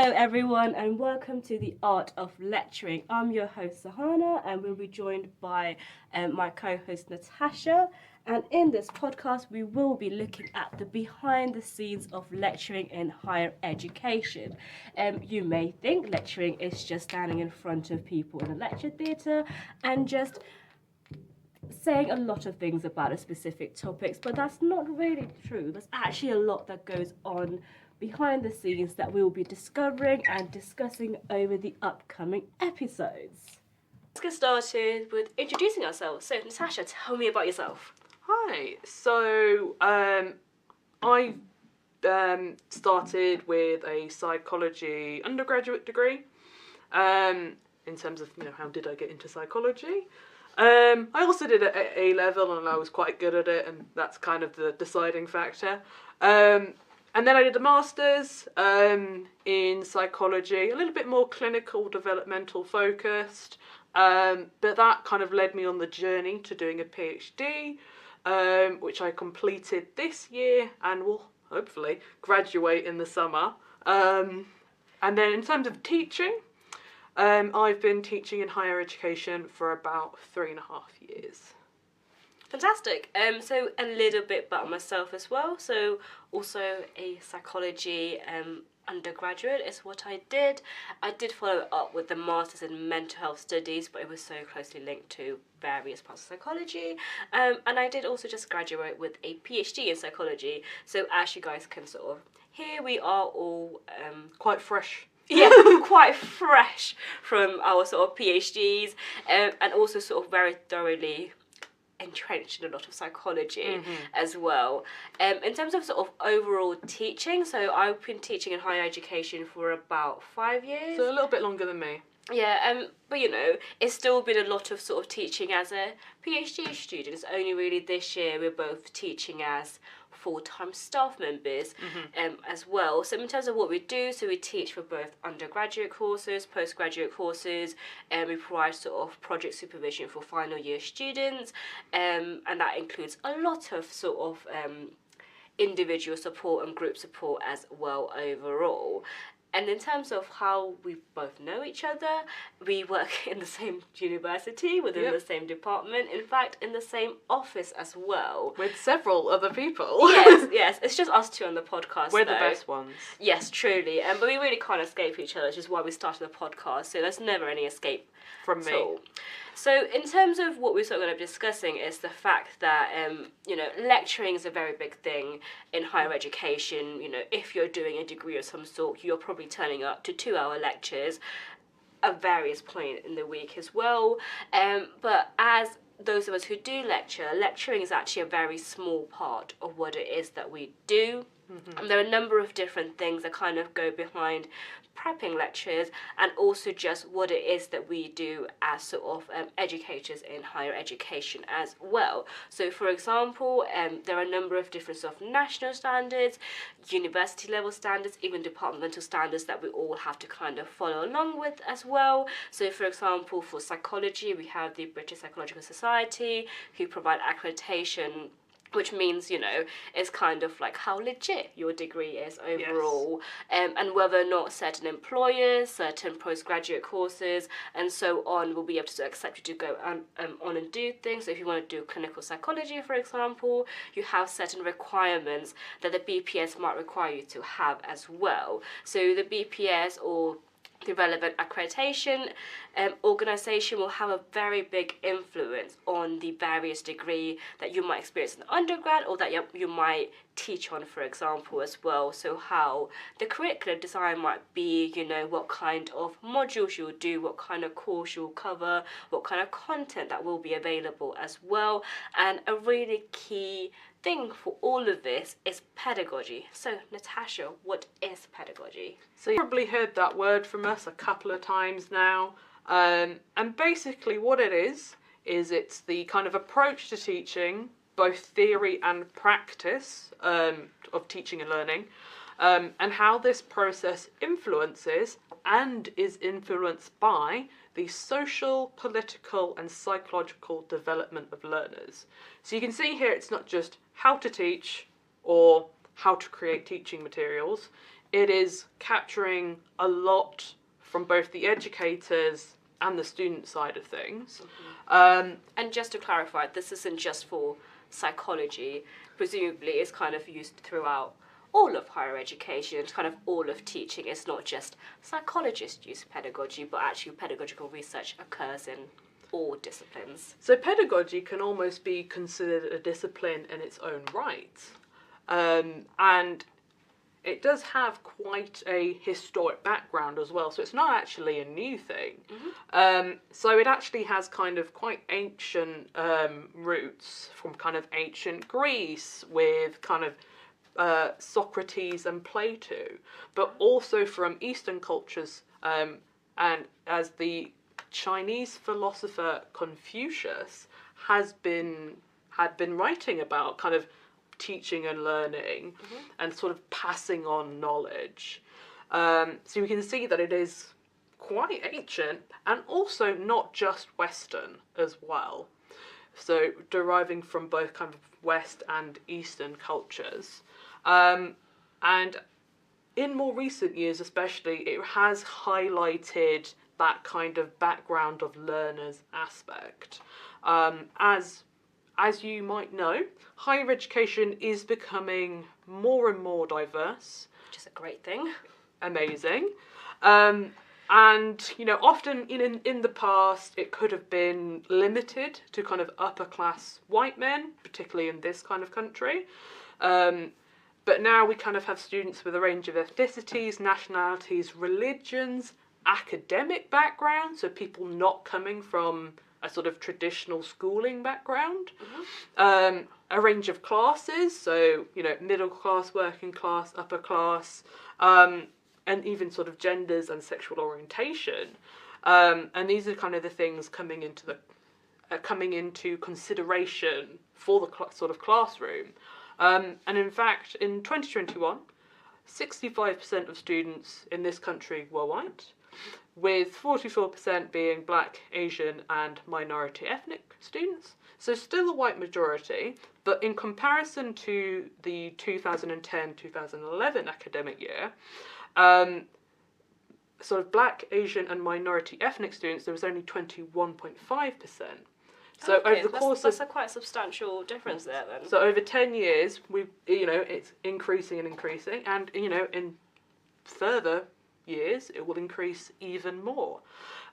Hello everyone and welcome to the Art of Lecturing. I'm your host Sahana and we'll be joined by my co-host Natasha, and in this podcast we will be looking at the behind the scenes of lecturing in higher education. You may think lecturing is just standing in front of people in a lecture theatre and just saying a lot of things about a specific topics, but that's not really true. There's actually a lot that goes on behind the scenes that we will be discovering and discussing over the upcoming episodes. Let's get started with introducing ourselves. So, Natasha, tell me about yourself. Hi. So, I started with a psychology undergraduate degree. In terms of, how did I get into psychology? I also did it at A-level and I was quite good at it, and that's kind of the deciding factor. And then I did a master's in psychology, a little bit more clinical, developmental focused, but that kind of led me on the journey to doing a PhD, which I completed this year and will hopefully graduate in the summer. And then in terms of teaching, I've been teaching in higher education for about 3.5 years. Fantastic. So a little bit about myself as well. So also a psychology undergraduate is what I did. I did follow it up with the Masters in Mental Health Studies, but it was so closely linked to various parts of psychology. And I did also just graduate with a PhD in psychology. So as you guys can sort of hear, we are all quite fresh. Yeah, quite fresh from our sort of PhDs, and also sort of very thoroughly entrenched in a lot of psychology as well. In terms of sort of overall teaching, so I've been teaching in higher education for about 5 years. So a little bit longer than me. Yeah, but it's still been a lot of sort of teaching as a PhD student. It's only really this year we're both teaching as full-time staff members as well. So in terms of what we do, so we teach for both undergraduate courses, postgraduate courses, and we provide sort of project supervision for final year students, and that includes a lot of sort of individual support and group support as well overall. And in terms of how we both know each other, we work in the same university, within the same department, in fact, in the same office as well. With several other people. Yes. It's just us two on the podcast, We're the best ones. Yes, truly. But we really can't escape each other, which is why we started the podcast. So there's never any escape from me. All. So in terms of what we're sort of going to be discussing is the fact that, lecturing is a very big thing in higher education. If you're doing a degree of some sort, you're probably turning up to 2-hour lectures at various points in the week as well. But as those of us who do lecturing is actually a very small part of what it is that we do. And there are a number of different things that kind of go behind prepping lectures, and also just what it is that we do as sort of educators in higher education as well. So for example, there are a number of different sort of national standards, university level standards, even departmental standards that we all have to kind of follow along with as well. So for example, for psychology, we have the British Psychological Society, who provide accreditation, which means, it's kind of like how legit your degree is overall, and whether or not certain employers, certain postgraduate courses, and so on will be able to accept you to go on and do things. So if you want to do clinical psychology, for example, you have certain requirements that the BPS might require you to have as well. So the BPS, or the relevant accreditation organisation, will have a very big influence on the various degree that you might experience in undergrad, or that you might teach on, for example, as well. So how the curriculum design might be, what kind of modules you'll do, what kind of course you'll cover, what kind of content that will be available as well. And a really key thing for all of this is pedagogy. So Natasha, what is pedagogy? So you've probably heard that word from us a couple of times now, and basically what it is it's the kind of approach to teaching, both theory and practice of teaching and learning, and how this process influences and is influenced by the social, political and psychological development of learners. So you can see here it's not just how to teach or how to create teaching materials. it is capturing a lot from both the educators and the student side of things. And just to clarify, this isn't just for psychology. Presumably it's kind of used throughout all of higher education, kind of all of teaching. It's not just psychologists use pedagogy, but actually pedagogical research occurs in all disciplines. So pedagogy can almost be considered a discipline in its own right. And it does have quite a historic background as well, so it's not actually a new thing. So it actually has kind of quite ancient roots from kind of ancient Greece with kind of Socrates and Plato, but also from Eastern cultures, and as the Chinese philosopher Confucius had been writing about kind of teaching and learning and sort of passing on knowledge. So we can see that it is quite ancient and also not just Western as well. So deriving from both kind of West and Eastern cultures. And in more recent years especially, it has highlighted that kind of background of learners aspect. As you might know, higher education is becoming more and more diverse. Which is a great thing. Amazing. And, you know, often in the past, it could have been limited to kind of upper class white men, particularly in this kind of country. But now we kind of have students with a range of ethnicities, nationalities, religions, academic backgrounds, so people not coming from a sort of traditional schooling background, a range of classes, so, you know, middle class, working class, upper class, and even sort of genders and sexual orientation. And these are kind of the things coming into consideration for the sort of classroom. And in fact, in 2021, 65% of students in this country were white, with 44% being black, Asian and minority ethnic students. So still a white majority, but in comparison to the 2010-2011 academic year, sort of black, Asian and minority ethnic students, there was only 21.5%. So okay, over the course that's a quite substantial difference there then. So over 10 years, it's increasing and increasing, and, you know, in further years, it will increase even more.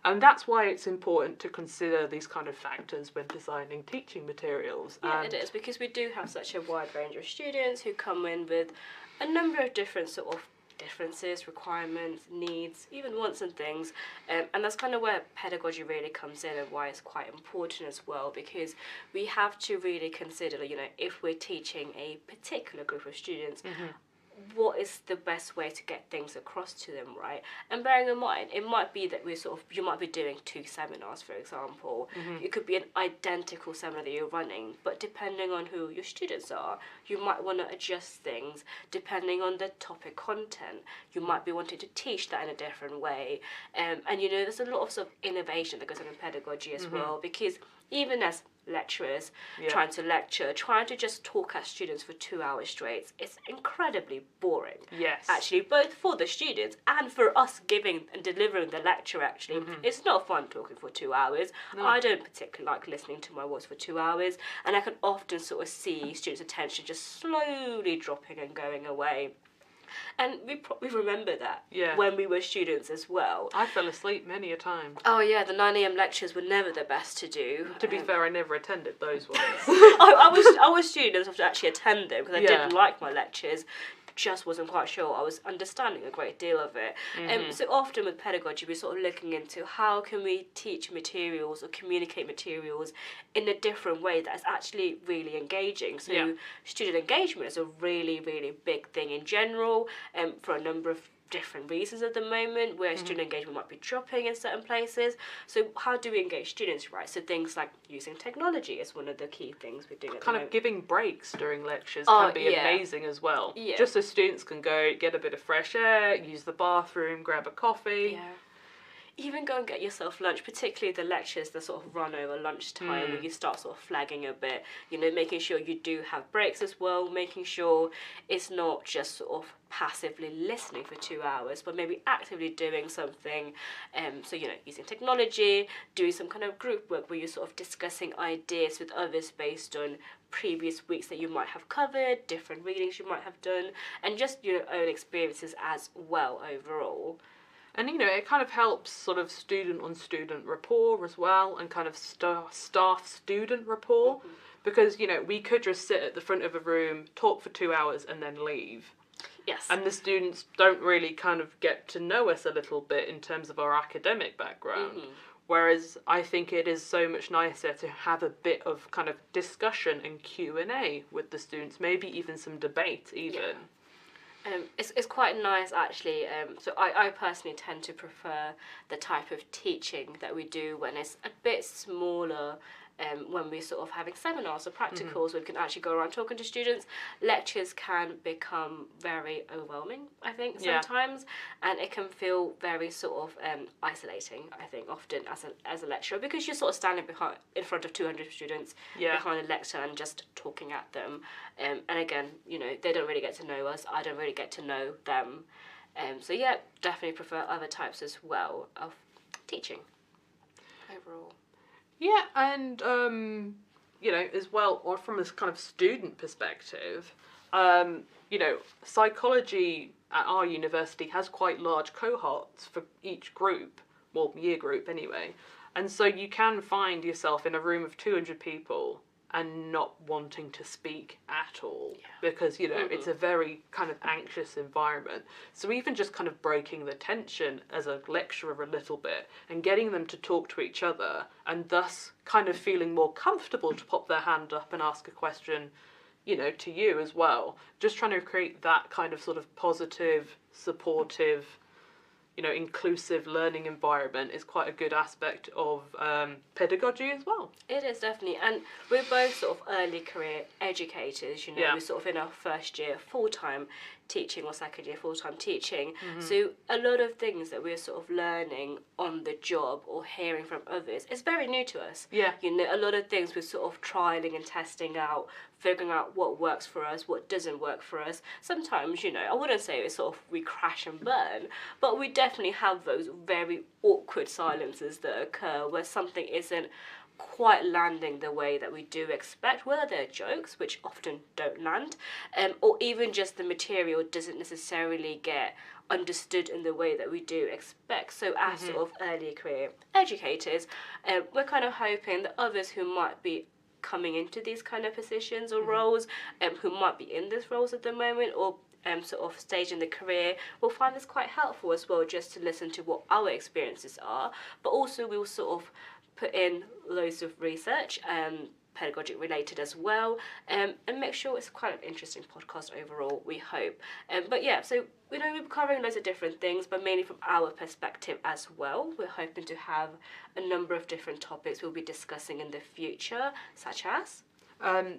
And that's why it's important to consider these kind of factors when designing teaching materials. Yeah, it is, because we do have such a wide range of students who come in with a number of different sort of differences, requirements, needs, even wants and things. And that's kind of where pedagogy really comes in and why it's quite important as well, because we have to really consider, you know, if we're teaching a particular group of students, what is the best way to get things across to them, right? And bearing in mind, it might be that you might be doing 2 seminars, for example. It could be an identical seminar that you're running, but depending on who your students are, you might want to adjust things depending on the topic content. You might be wanting to teach that in a different way. And, you know, there's a lot of sort of innovation that goes on in pedagogy as well, because even as lecturers trying to just talk at students for 2 hours straight, it's incredibly boring. Yes. Actually, both for the students and for us giving and delivering the lecture, actually. It's not fun talking for 2 hours. No. I don't particularly like listening to my voice for 2 hours, and I can often sort of see students' attention just slowly dropping and going away. And we probably remember that when we were students as well. I fell asleep many a time. Oh yeah, the 9 a.m. lectures were never the best to do. To be fair, I never attended those ones. I was students have to actually attend them because I didn't like my lectures. Just wasn't quite sure. I was understanding a great deal of it. So often with pedagogy, we're sort of looking into how can we teach materials or communicate materials in a different way that is actually really engaging. So student engagement is a really, really big thing in general, for a number of different reasons at the moment, where student engagement might be dropping in certain places. So how do we engage students, right? So things like using technology is one of the key things we're doing at the moment. Giving breaks during lectures can be amazing as well. Yeah. Just so students can go get a bit of fresh air, use the bathroom, grab a coffee. even go and get yourself lunch, particularly the lectures that sort of run over lunchtime where you start sort of flagging a bit, you know, making sure you do have breaks as well, making sure it's not just sort of passively listening for 2 hours, but maybe actively doing something. So, you know, using technology, doing some kind of group work where you're sort of discussing ideas with others based on previous weeks that you might have covered, different readings you might have done, and just your own experiences as well overall. And, you know, it kind of helps sort of student-on-student rapport as well, and kind of staff-student rapport, because, you know, we could just sit at the front of a room, talk for 2 hours, and then leave. Yes. And the students don't really kind of get to know us a little bit in terms of our academic background. Whereas I think it is so much nicer to have a bit of kind of discussion and Q&A with the students, maybe even some debate even. Yeah. It's quite nice actually. So I personally tend to prefer the type of teaching that we do when it's a bit smaller. When we're sort of having seminars or practicals, we can actually go around talking to students. Lectures can become very overwhelming, I think, sometimes, and it can feel very sort of isolating, I think, often as a lecturer, because you're sort of standing in front of 200 students behind a lectern and just talking at them. And again, you know, they don't really get to know us. I don't really get to know them. So yeah, definitely prefer other types as well of teaching overall. Yeah, and, you know, as well, or from this kind of student perspective, you know, psychology at our university has quite large cohorts for each group, well, year group anyway, and so you can find yourself in a room of 200 people and not wanting to speak at all, because, you know, it's a very kind of anxious environment. So even just kind of breaking the tension as a lecturer a little bit and getting them to talk to each other, and thus kind of feeling more comfortable to pop their hand up and ask a question, you know, to you as well. Just trying to create that kind of sort of positive, supportive, you know, inclusive learning environment is quite a good aspect of pedagogy as well. It is definitely, and we're both sort of early career educators, you know, we're sort of in our first year full-time teaching or second year full-time teaching, so a lot of things that we're sort of learning on the job or hearing from others is very new to us. You know, a lot of things we're sort of trialing and testing out, figuring out what works for us, what doesn't work for us. Sometimes, you know, I wouldn't say it's sort of we crash and burn, but we definitely have those very awkward silences that occur where something isn't quite landing the way that we do expect, whether they're jokes, which often don't land, or even just the material doesn't necessarily get understood in the way that we do expect. So as sort of early career educators, we're kind of hoping that others who might be coming into these kind of positions or roles, who might be in these roles at the moment, or sort of stage in the career, will find this quite helpful as well, just to listen to what our experiences are, but also we'll sort of put in loads of research, pedagogic related as well, and make sure it's quite an interesting podcast overall, we hope. But yeah, so we know we're covering loads of different things, but mainly from our perspective as well. We're hoping to have a number of different topics we'll be discussing in the future, such as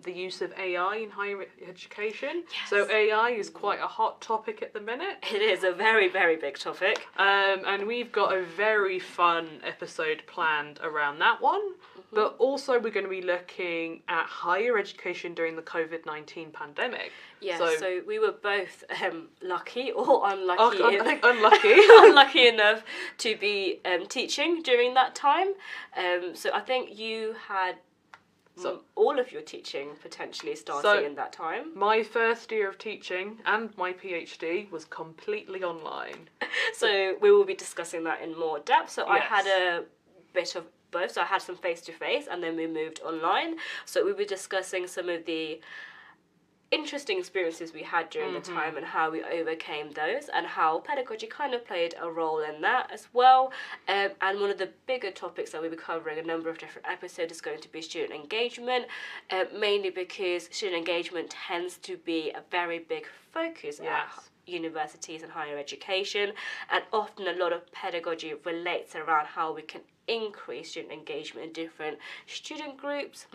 the use of AI in higher education. So AI is quite a hot topic at the minute. It is a very, very big topic. And we've got a very fun episode planned around that one. But also we're going to be looking at higher education during the COVID-19 pandemic. Yeah, so we were both lucky or unlucky. Unlucky. Unlucky enough to be teaching during that time. So I think you had all of your teaching potentially starting in that time. My first year of teaching and my PhD was completely online. So we will be discussing that in more depth. So I had a bit of both. So I had some face-to-face and then we moved online. So we were discussing some of the interesting experiences we had during the time and how we overcame those, and how pedagogy kind of played a role in that as well. And one of the bigger topics that we'll be covering a number of different episodes is going to be student engagement, mainly because student engagement tends to be a very big focus at universities and higher education, and often a lot of pedagogy relates around how we can increase student engagement in different student groups,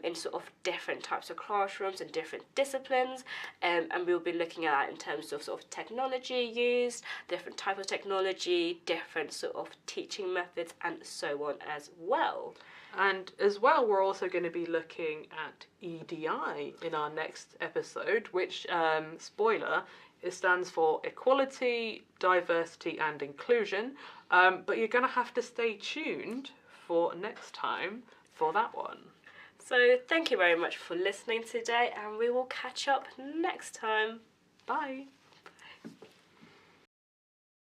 in sort of different types of classrooms and different disciplines, and we'll be looking at that in terms of sort of technology used, different type of technology, different sort of teaching methods, and so on as well. And as well, we're also going to be looking at EDI in our next episode, which, spoiler, it stands for Equality, Diversity and Inclusion. But you're going to have to stay tuned for next time for that one. So thank you very much for listening today, and we will catch up next time. Bye.